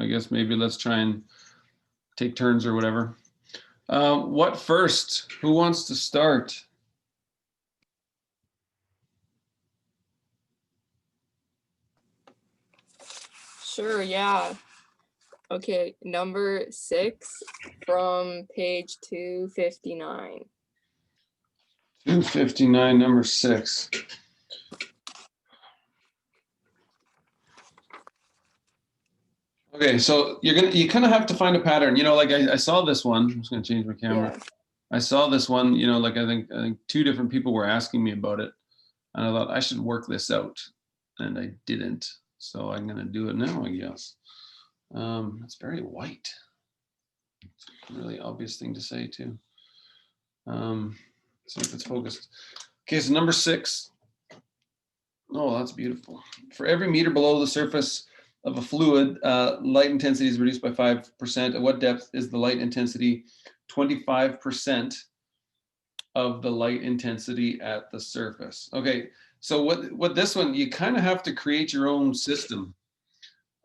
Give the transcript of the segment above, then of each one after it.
I guess maybe let's try and take turns or whatever. What first? Who wants to start? Sure, yeah. Okay, number 6 from page 259. 259, number 6. Okay, so you kind of have to find a pattern. You know, like I saw this one. I'm just gonna change my camera. Yeah. I saw this one. You know, like I think 2 different people were asking me about it, and I thought I should work this out, and I didn't. So I'm gonna do it now, I guess. It's very white. It's a really obvious thing to say too. See if it's focused. Okay, so number 6. Oh, that's beautiful. For every meter below the surface of a fluid, light intensity is reduced by 5%. At what depth is the light intensity 25% of the light intensity at the surface? Okay, so what this one, you kind of have to create your own system.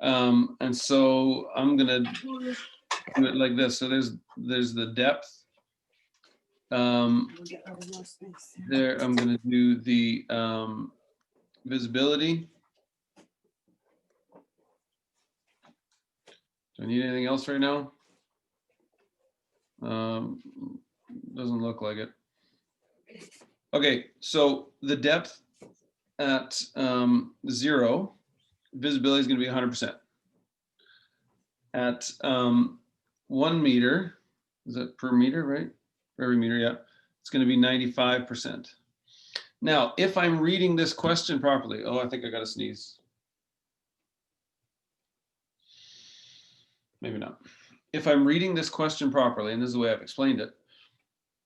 And so I'm gonna do it like this. So there's the depth. There, I'm gonna do the visibility. Do I need anything else right now? Doesn't look like it. Okay, so the depth at 0, visibility is going to be 100%. At 1 meter, is that per meter, right? For every meter, yeah, it's going to be 95%. Now, if I'm reading this question properly, oh, I think I got to sneeze. Maybe not. If I'm reading this question properly, and this is the way I've explained it,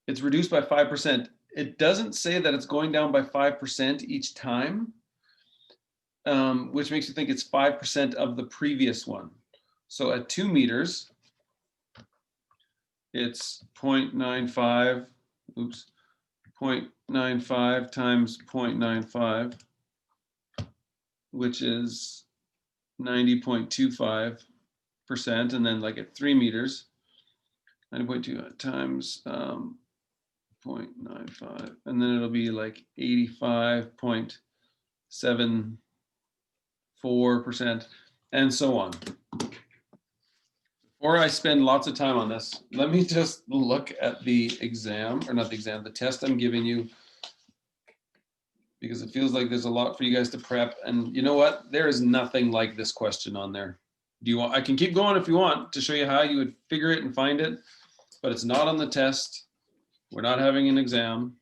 it's reduced by 5%. It doesn't say that it's going down by 5% each time, which makes you think it's 5% of the previous one. So at 2 meters, it's 0.95, oops, 0.95 times 0.95, which is 90.25%. And then like at 3 meters, 90.2 times 0.95, and then it'll be like 85.74%, and so on. Before I spend lots of time on this, let me just look at the exam, or not the exam, the test I'm giving you, because it feels like there's a lot for you guys to prep. And you know what? There is nothing like this question on there. Do you want? I can keep going if you want to show you how you would figure it and find it, but it's not on the test. We're not having an exam.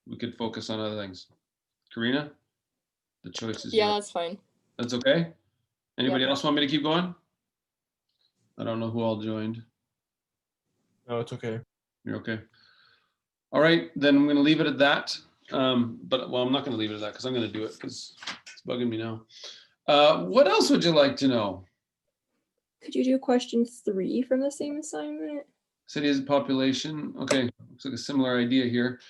We could focus on other things. Karina, the choice is yours. Yeah, that's fine. That's okay? Anybody Yep. else want me to keep going? I don't know who all joined. No, it's okay. You're okay. All right, then I'm going to leave it at that. But well, I'm not going to leave it at that because I'm going to do it because it's bugging me now. What else would you like to know? Could you do question 3 from the same assignment? Cities population. Okay, looks like a similar idea here.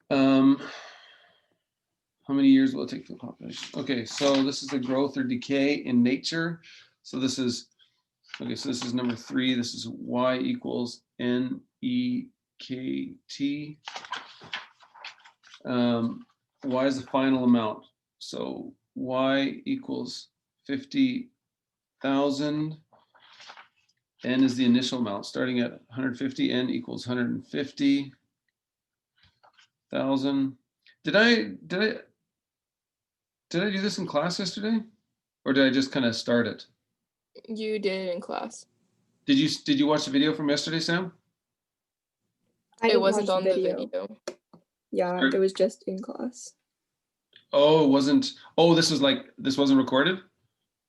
How many years will it take for the population? Okay, so this is the growth or decay in nature. So this is, okay, so this is number 3. This is y equals NEKT. Y is the final amount. So y equals 50,000. N is the initial amount, starting at 150. N equals 150,000. Did I do this in class yesterday, or did I just kind of start it? You did it in class. Did you watch the video from yesterday, Sam? It wasn't on the video. Yeah, it was just in class. Oh, it wasn't. Oh, this wasn't recorded?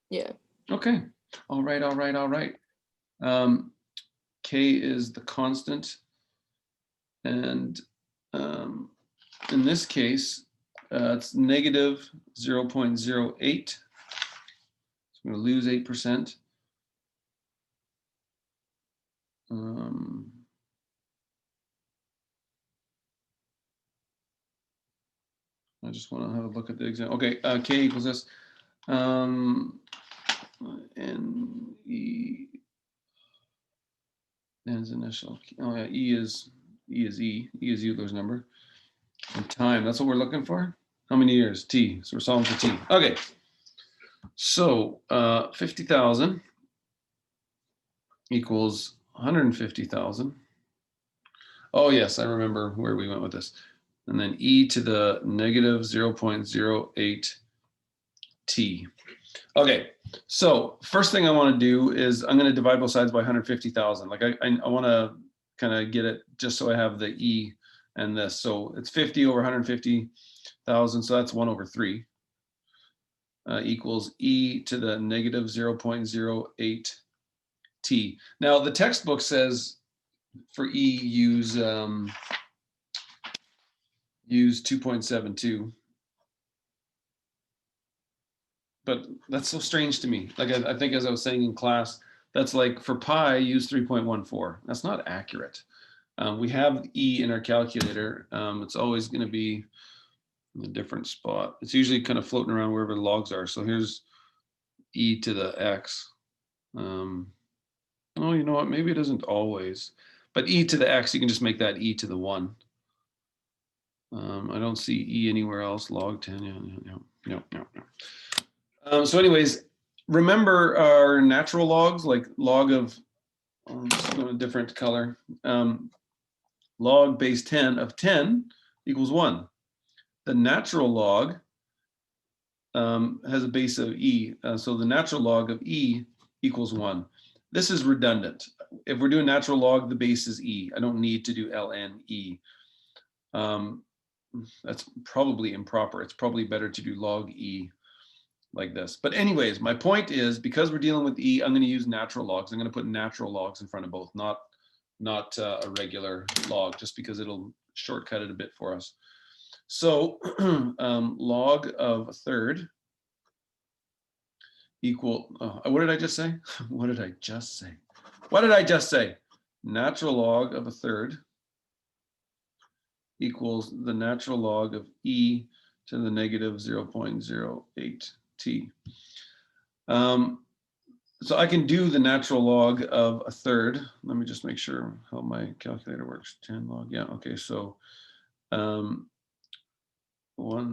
Yeah. Okay. All right. K is the constant. And in this case, it's negative 0.08. So I'm going to lose 8%. I just want to have a look at the example. Okay, K equals this. E. N's initial. Oh yeah, E is Euler's number. And time, that's what we're looking for. How many years? T. So we're solving for T. Okay. So 50,000 equals 150,000. Oh yes, I remember where we went with this. And then e to the negative 0.08 t. Okay, so first thing I want to do is I'm going to divide both sides by 150,000. Like I want to kind of get it just so I have the e and this. So it's 50 over 150,000. So that's 1 over 3 equals e to the negative 0.08 t. Now the textbook says for e use 2.72. But that's so strange to me. Like I think as I was saying in class, that's like for pi, use 3.14. That's not accurate. We have e in our calculator. It's always going to be in a different spot. It's usually kind of floating around wherever the logs are. So here's e to the x. Oh, you know what? Maybe it isn't always. But e to the x, you can just make that e to the 1. I don't see e anywhere else. Log 10. No. So anyways, remember our natural logs, like log of, I'm just going a different color. Log base 10 of 10 equals 1. The natural log has a base of e. So the natural log of e equals 1. This is redundant. If we're doing natural log, the base is e. I don't need to do ln e. That's probably improper. It's probably better to do log e like this. But anyways, my point is, because we're dealing with e, I'm going to use natural logs. I'm going to put natural logs in front of both, not a regular log, just because it'll shortcut it a bit for us. So log of a third equal, what did I just say? What did I just say? What did I just say? Natural log of a third equals the natural log of e to the negative 0.08 t. So I can do the natural log of a third. Let me just make sure how my calculator works. 10 log, yeah, okay, so 1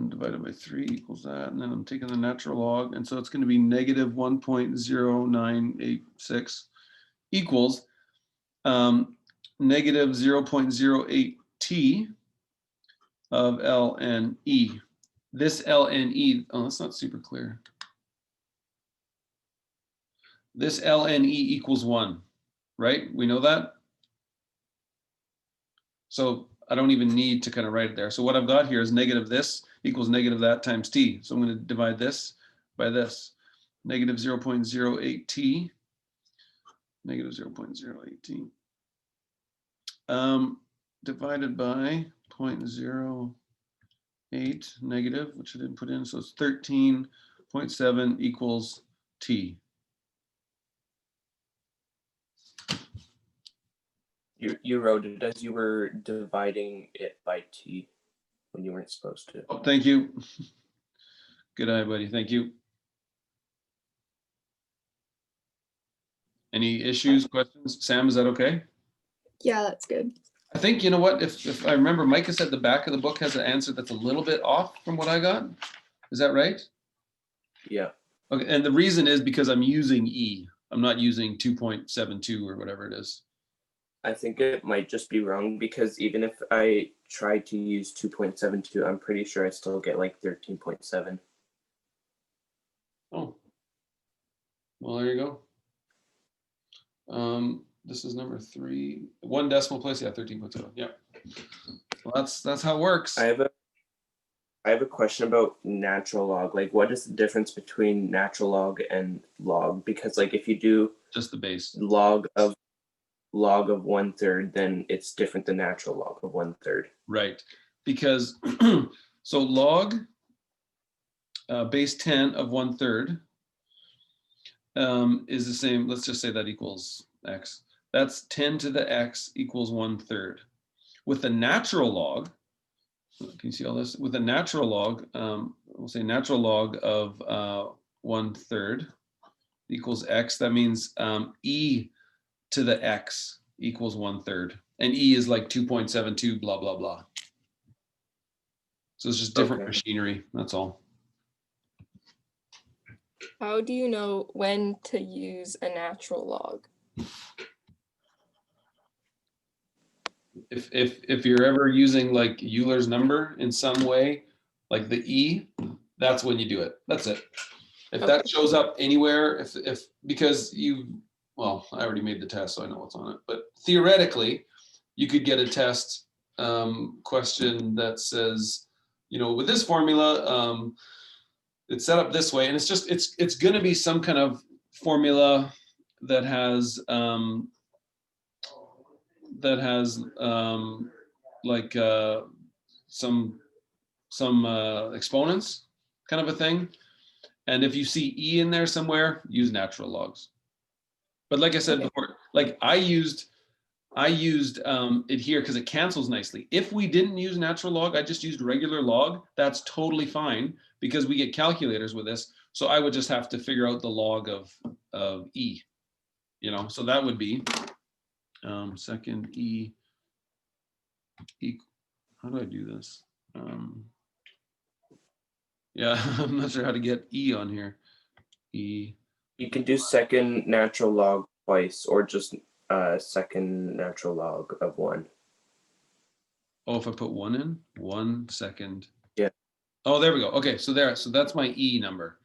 divided by 3 equals that, and then I'm taking the natural log, and so it's going to be negative 1.0986 equals negative 0.08 t of ln e. This ln e, oh, that's not super clear. This ln e equals 1, right? We know that. So I don't even need to kind of write it there. So what I've got here is negative this equals negative that times t. So I'm going to divide this by this. Negative 0.08 t, negative 0.08 t, divided by 0.08 negative, which I didn't put in. So it's 13.7 equals t. You wrote it as you were dividing it by t when you weren't supposed to. Oh, thank you. Good eye, buddy. Thank you. Any issues, questions? Sam, is that okay? Yeah, that's good. I think, you know what, if I remember, Micah said the back of the book has an answer that's a little bit off from what I got. Is that right? Yeah. Okay, and the reason is because I'm using E. I'm not using 2.72 or whatever it is. I think it might just be wrong, because even if I try to use 2.72, I'm pretty sure I still get like 13.7. Oh. Well, there you go. This is number 3. 1 decimal place, yeah, 13.7. Yeah. Well, that's how it works. I have a question about natural log. Like, what is the difference between natural log and log? Because like if you do just the base log of 1/3, then it's different than natural log of 1/3. Right, because so log base 10 of 1/3 is the same. Let's just say that equals x. That's 10 to the x equals 1/3. With the natural log, can you see all this? With a natural log, we'll say natural log of 1/3 equals x, that means e to the x equals 1/3. And e is like 2.72, blah, blah, blah. So it's just different Okay. machinery, that's all. How do you know when to use a natural log? If you're ever using like Euler's number in some way, like the e, that's when you do it. That's it. If that Okay. shows up anywhere, if because well, I already made the test, so I know what's on it. But theoretically, you could get a test question that says, with this formula, it's set up this way, and it's going to be some kind of formula that has like some exponents, kind of a thing. And if you see e in there somewhere, use natural logs. But like I said before, like I used it here because it cancels nicely. If we didn't use natural log, I just used regular log, that's totally fine because we get calculators with this. So I would just have to figure out the log of e, so that would be second e equal, how do I do this? Yeah, I'm not sure how to get e on here. E. You can do second natural log twice, or just second natural log of 1. Oh, if I put 1 in, 1 second. Yeah. Oh, there we go. Okay, so that's my e number.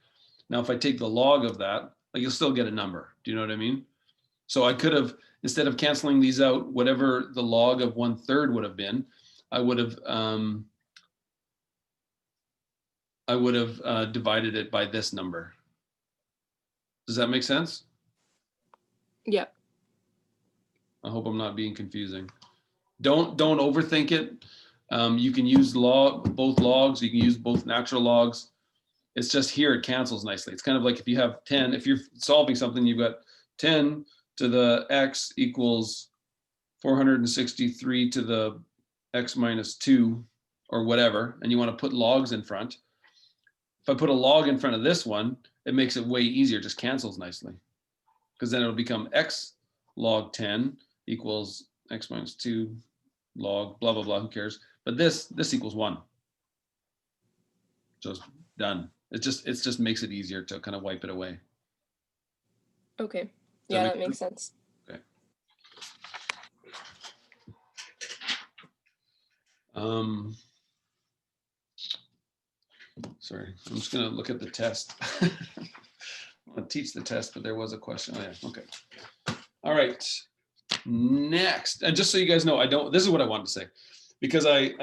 Now, if I take the log of that, like you'll still get a number. Do you know what I mean? So I could have, instead of canceling these out, whatever the log of 1/3 would have been, I would have divided it by this number. Does that make sense? Yeah. I hope I'm not being confusing. Don't overthink it. You can use both logs. You can use both natural logs. It's just here it cancels nicely. It's kind of like if you have 10, if you're solving something, you've got 10 to the x equals 463 to the x minus 2 or whatever, and you want to put logs in front. If I put a log in front of this one, it makes it way easier, just cancels nicely. Because then it'll become x log 10 equals x minus 2 log blah, blah, blah, who cares? But this equals 1. So it's done. It just makes it easier to kind of wipe it away. Okay. Does Yeah, that that make makes sense. Okay. Sorry, I'm just gonna look at the test. I want to teach the test, but there was a question. Oh yeah, okay. All right. Next, and just so you guys know, this is what I wanted to say, because I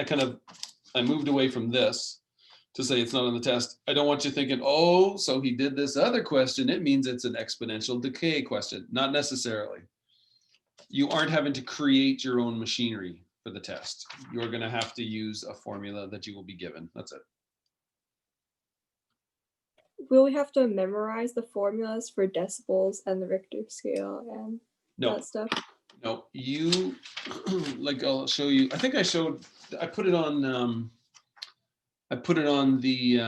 moved away from this to say it's not on the test. I don't want you thinking, oh, so he did this other question, it means it's an exponential decay question. Not necessarily. You aren't having to create your own machinery for the test. You're going to have to use a formula that you will be given. That's it. Will we have to memorize the formulas for decibels and the Richter scale and that stuff? No, you like I'll show you. I think I put it on the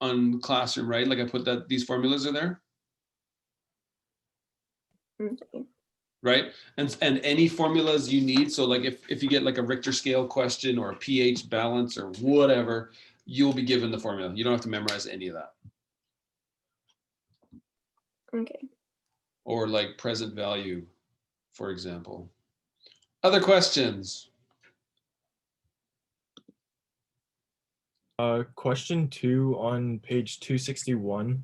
on Classroom, right? Like I put these formulas are there. Okay. Right? And any formulas you need. So like if you get like a Richter scale question or a pH balance or whatever, you'll be given the formula. You don't have to memorize any of that. Okay. Or like present value, for example. Other questions? Question 2 on page 261.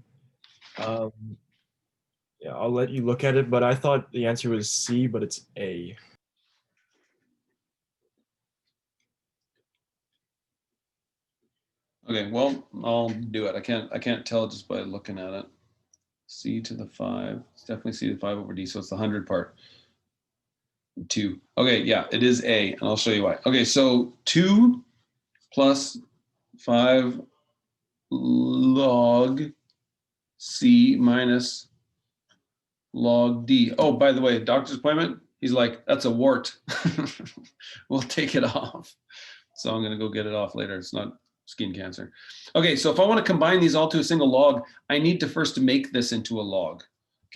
Yeah, I'll let you look at it, but I thought the answer was C, but it's A. Okay, well, I'll do it. I can't tell just by looking at it. C to the 5. It's definitely C to the 5 over D, so it's the 100 part. 2. Okay, yeah, it is A, and I'll show you why. Okay, so 2 plus 5 log C minus log D. Oh, by the way, doctor's appointment, he's like, that's a wart. We'll take it off. So I'm gonna go get it off later. It's not skin cancer. Okay, so if I want to combine these all to a single log, I need to first make this into a log.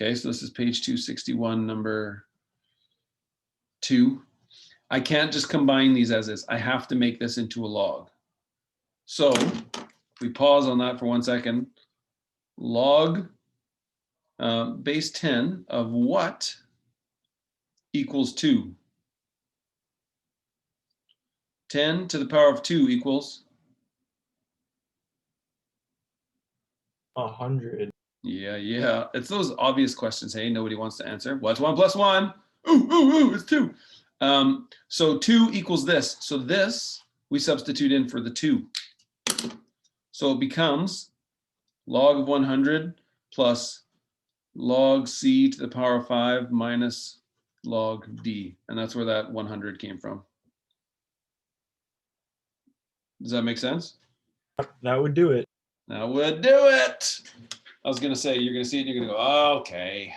Okay, so this is page 261, number 2. I can't just combine these as is. I have to make this into a log. So we pause on that for 1 second. Log base 10 of what equals 2? 10 to the power of 2 equals? 100. Yeah. It's those obvious questions, hey? Nobody wants to answer. What's 1 plus 1? Ooh, it's 2. So 2 equals this. So this we substitute in for the 2. So it becomes log of 100 plus log c to the power of 5 minus log d. And that's where that 100 came from. Does that make sense? That would do it. That would do it. I was going to say, you're going to see it, and you're going to go, okay.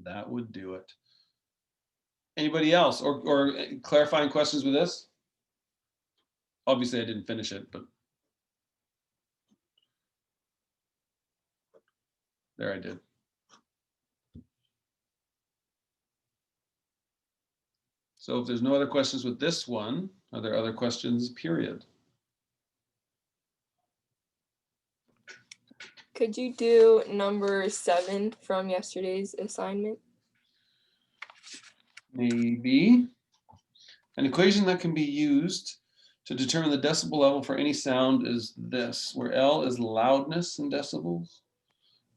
That would do it. Anybody else or clarifying questions with this? Obviously, I didn't finish it, but there I did. So if there's no other questions with this one, are there other questions, period? Could you do number 7 from yesterday's assignment? Maybe. An equation that can be used to determine the decibel level for any sound is this, where L is loudness in decibels,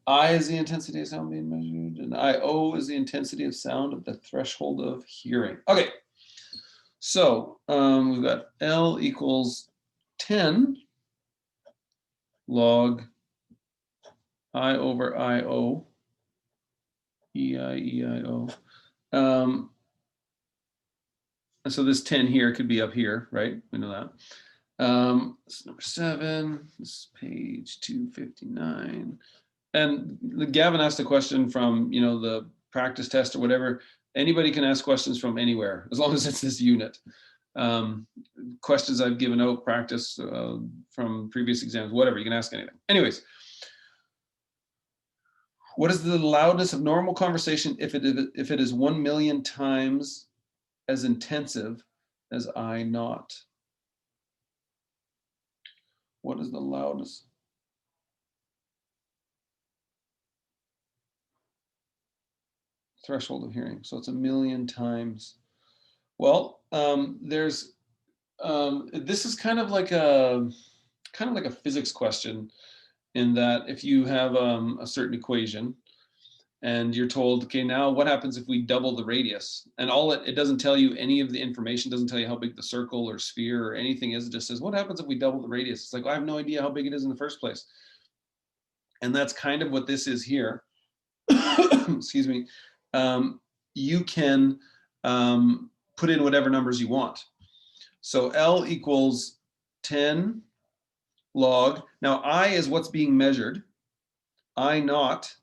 I is the intensity of sound being measured, and IO is the intensity of sound at the threshold of hearing. Okay, so we've got L equals 10 log I over IO, EIO. And so this 10 here could be up here, right? We know that. This is number 7, this is page 259. And Gavin asked a question from, the practice test or whatever. Anybody can ask questions from anywhere, as long as it's this unit. Questions I've given out, practice from previous exams, whatever, you can ask anything. Anyways, what is the loudness of normal conversation if it is 1 million times as intensive as I naught? What is the loudness? Threshold of hearing. So it's 1 million times. Well, this is kind of like a physics question, in that if you have a certain equation and you're told, okay, now what happens if we double the radius? And it doesn't tell you any of the information, doesn't tell you how big the circle or sphere or anything is. It just says, what happens if we double the radius? It's like, well, I have no idea how big it is in the first place. And that's kind of what this is here. Excuse me. You can put in whatever numbers you want. So L equals 10 log. Now I is what's being measured. I naught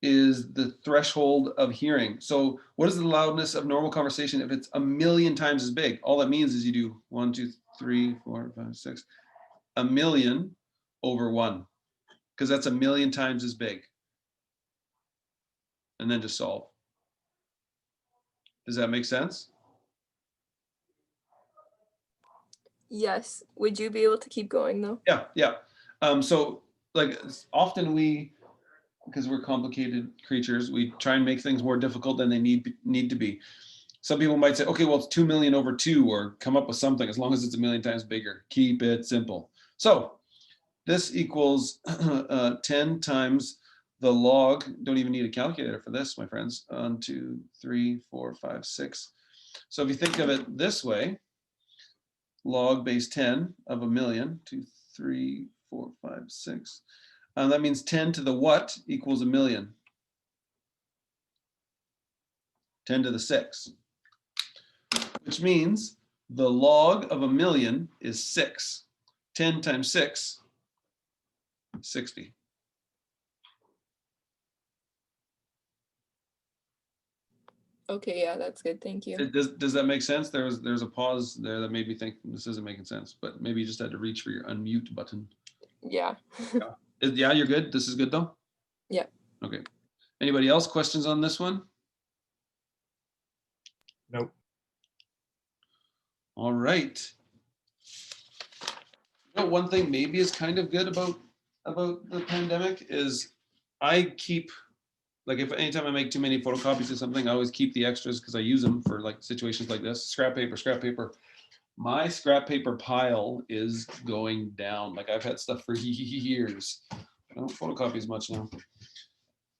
is the threshold of hearing. So what is the loudness of normal conversation if it's 1 million times as big? All that means is you do 1, 2, 3, 4, 5, 6, 1 million over 1, because that's 1 million times as big. And then just solve. Does that make sense? Yes. Would you be able to keep going though? Yeah. So like often because we're complicated creatures, we try and make things more difficult than they need to be. Some people might say, okay, well, it's 2 million over 2, or come up with something as long as it's 1 million times bigger. Keep it simple. So this equals 10 times the log. Don't even need a calculator for this, my friends. 1, 2, 3, 4, 5, 6. So if you think of it this way, log base 10 of 1 million, 2, 3, 4, 5, 6. That means 10 to the what equals 1 million? 10 to the 6. Which means the log of 1 million is 6. 10 times 6, 60. Okay, yeah, that's good. Thank you. Does that make sense? There's a pause there that made me think this isn't making sense, but maybe you just had to reach for your unmute button. Yeah. Yeah, you're good. This is good though? Yeah. Okay. Anybody else questions on this one? Nope. All right. You know, one thing maybe is kind of good about the pandemic is I keep, like, if anytime I make too many photocopies of something, I always keep the extras because I use them for like situations like this. Scrap paper. My scrap paper pile is going down. Like, I've had stuff for years. I don't photocopy as much now.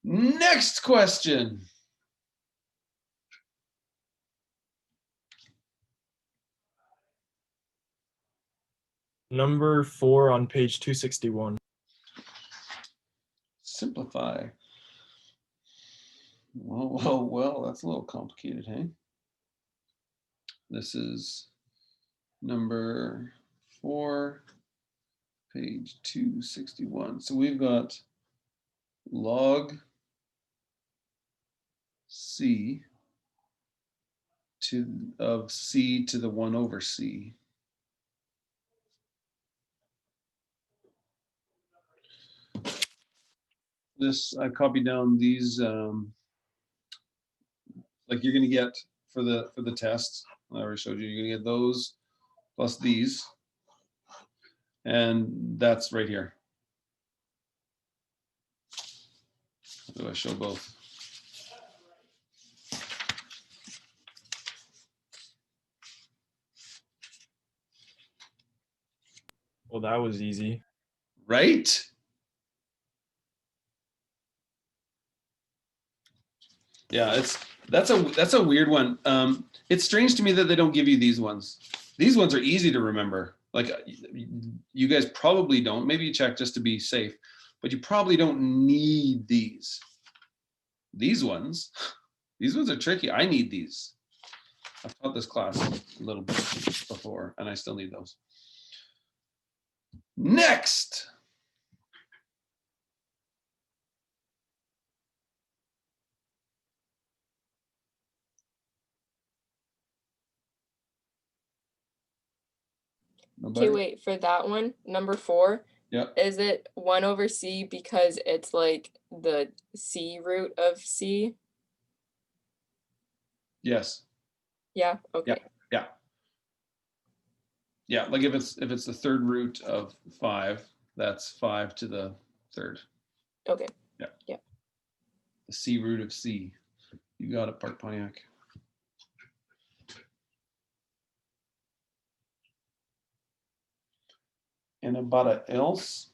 Next question. Number 4 on page 261. Simplify. Well, that's a little complicated, hey? This is number 4, page 261. So we've got log C of C to the 1 over C. This, I copied down these, like you're gonna get for the test. I already showed you, you're gonna get those plus these. And that's right here. Do I show both? Well, that was easy. Right? Yeah, that's a weird one. It's strange to me that they don't give you these ones. These ones are easy to remember. Like, you guys probably don't. Maybe you check just to be safe, but you probably don't need these. These ones are tricky. I need these. I've taught this class a little bit before, and I still need those. Next. Okay, wait, for that one, number 4, Yeah. is it 1 over C because it's like the C root of C? Yes. Yeah, okay. Yeah, like if it's the third root of 5, that's 5 to the third. Okay. The C root of C. You got it, Park Pontiac. Anybody else?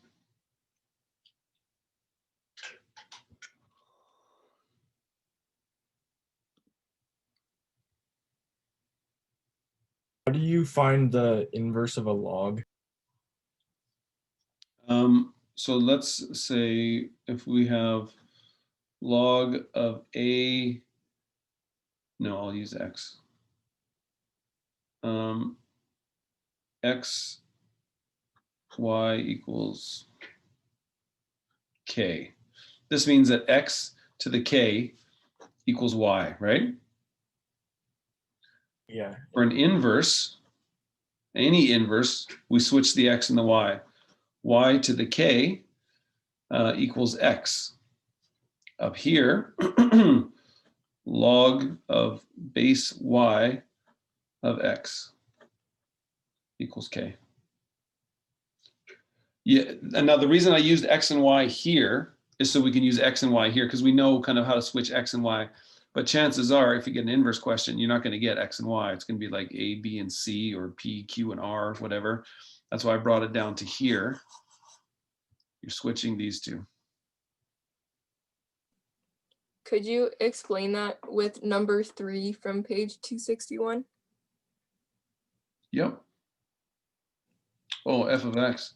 How do you find the inverse of a log? So let's say if we have log of A, no, I'll use X. X, Y equals K. This means that X to the K equals Y, right? Yeah. For an inverse, any inverse, we switch the X and the Y. Y to the K equals X. Up here, log of base Y of X equals K. Yeah, and now the reason I used X and Y here is so we can use X and Y here because we know kind of how to switch X and Y. But chances are, if you get an inverse question, you're not going to get X and Y. It's going to be like A, B, and C, or P, Q, and R, whatever. That's why I brought it down to here. You're switching these two. Could you explain that with number 3 from page 261? Yep. Oh, f of X.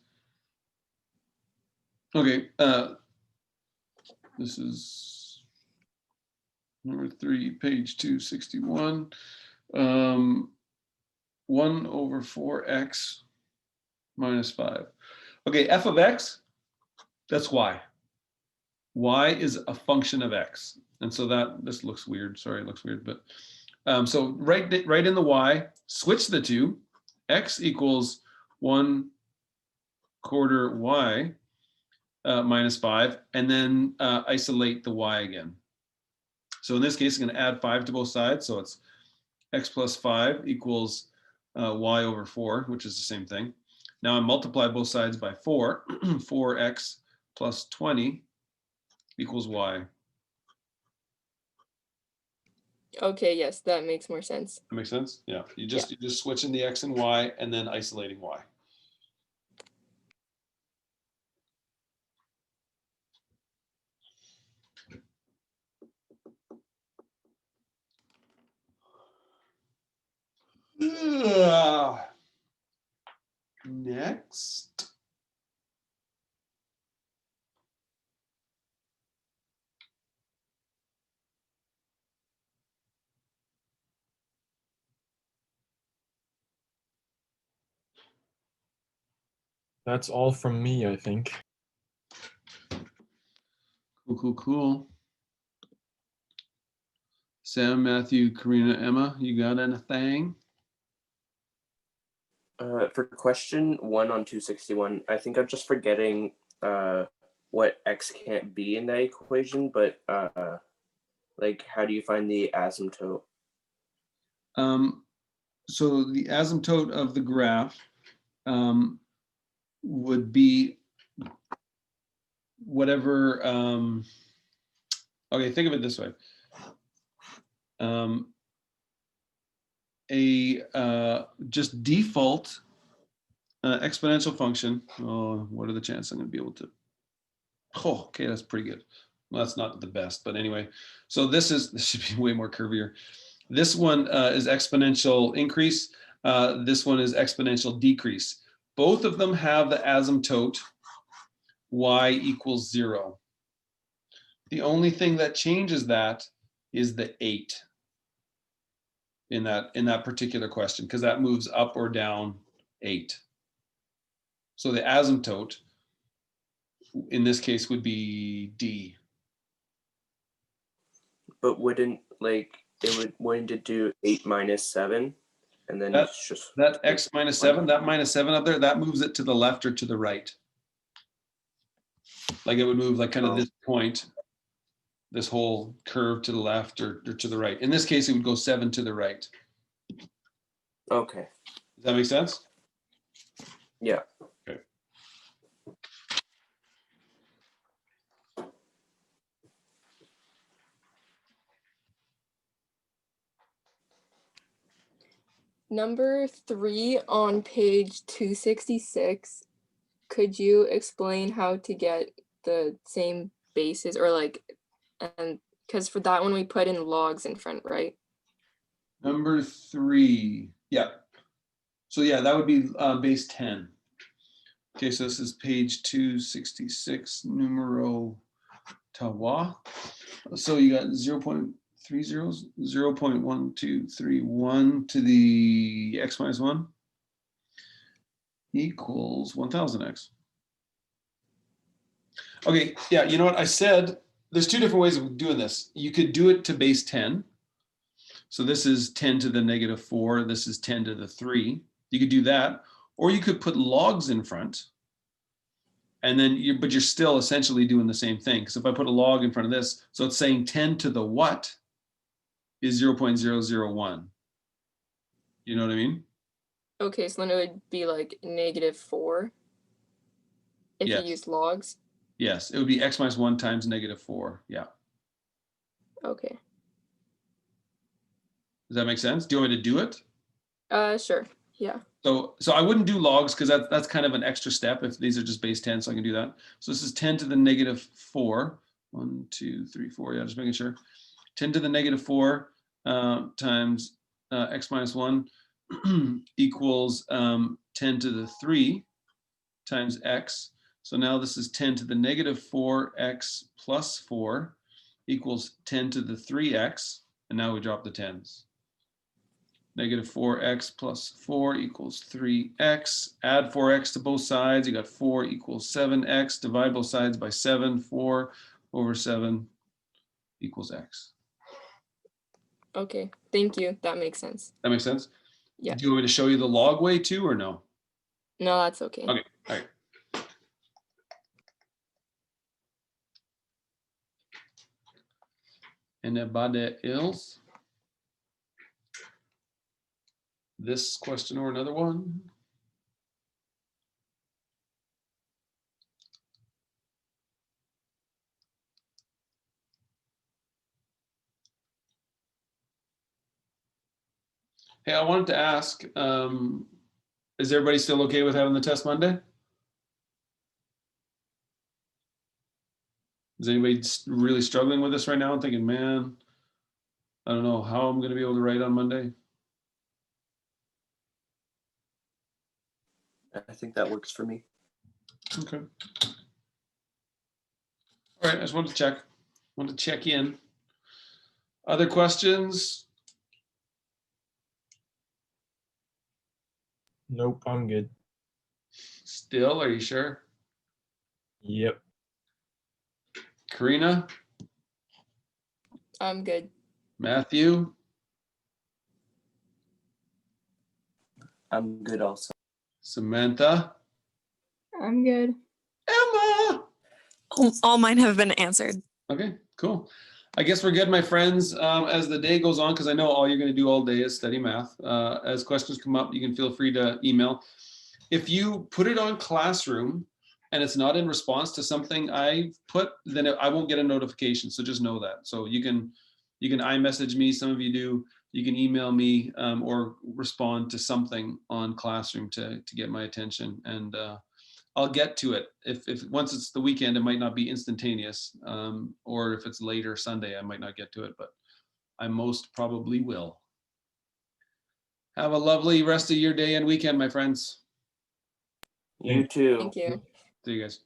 Okay, this is number 3, page 261. 1 over 4x minus 5. Okay, f of X, that's Y. Y is a function of X. And so this looks weird. Sorry, it looks weird, but so write in the y, switch the two, x equals 1/4 y minus 5, and then isolate the y again. So in this case, I'm going to add 5 to both sides. So it's x plus 5 equals y over 4, which is the same thing. Now I multiply both sides by 4. 4x plus 20 equals y. Okay, yes, that makes more sense. That makes sense? Yeah. You just switching the x and y and then isolating y. Next. That's all from me, I think. Cool. Sam, Matthew, Karina, Emma, you got anything? For question 1 on 261, I think I'm just forgetting what x can't be in that equation, but like how do you find the asymptote? So the asymptote of the graph would be whatever, okay, think of it this way. Just default exponential function. Oh, what are the chances I'm going to be able to? Oh, okay, that's pretty good. Well, that's not the best, but anyway. So this should be way more curvier. This one is exponential increase. This one is exponential decrease. Both of them have the asymptote y equals 0. The only thing that changes that is the 8 in that particular question, because that moves up or down 8. So the asymptote in this case would be D. But wouldn't it do 8 minus 7? And then it's just that x minus 7, that minus 7 up there, that moves it to the left or to the right. Like it would move like kind of this point, this whole curve to the left or to the right. In this case, it would go 7 to the right. Okay. Does that make sense? Yeah. Okay. Number 3 on page 266. Could you explain how to get the same bases, or like, and because for that one we put in logs in front, right? Number 3. Yeah. So yeah, that would be base 10. Okay, so this is page 266, numero tawa. So you got 0.30, 0.1231 to the x minus 1 equals 1000x. Okay, yeah, you know what I said? There's 2 different ways of doing this. You could do it to base 10. So this is 10 to the negative 4. This is 10 to the 3. You could do that, or you could put logs in front. And then but you're still essentially doing the same thing. Because if I put a log in front of this, so it's saying 10 to the what is 0.001. You know what I mean? Okay, so then it would be like -4 if Yes. you use logs. Yes, it would be x minus 1 times -4. Yeah. Okay. Does that make sense? Do you want me to do it? Sure. Yeah. So I wouldn't do logs because that's kind of an extra step if these are just base 10, so I can do that. So this is 10 to the -4. 1, 2, 3, 4. Yeah, just making sure. 10 to the -4 times x minus 1 equals 10 to the 3 times x. So now this is 10 to the -4x plus 4 equals 10 to the 3x. And now we drop the 10s. -4x plus 4 equals 3x. Add 4x to both sides. You got 4 equals 7x. Divide both sides by 7. 4 over 7 equals X. Okay, thank you. That makes sense. That makes sense? Yeah. Do you want me to show you the log way too, or no? No, that's okay. Okay, all right. And Abade Ils. This question or another one? Hey, I wanted to ask, is everybody still okay with having the test Monday? Is anybody really struggling with this right now and thinking, man, I don't know how I'm going to be able to write on Monday? I think that works for me. Okay. All right, I just wanted to check in. Other questions? Nope, I'm good. Still, are you sure? Yep. Karina, I'm good. Matthew, I'm good also. Samantha, I'm good. Emma. All mine have been answered. Okay, cool. I guess we're good, my friends. As the day goes on, because I know all you're going to do all day is study math. As questions come up, you can feel free to email. If you put it on Classroom and it's not in response to something I put, then I won't get a notification. So just know that. So you can iMessage me. Some of you do. You can email me or respond to something on Classroom to get my attention, and I'll get to it. If once it's the weekend, it might not be instantaneous, or if it's later Sunday, I might not get to it, but I most probably will. Have a lovely rest of your day and weekend, my friends. You too. Thank you. See you guys.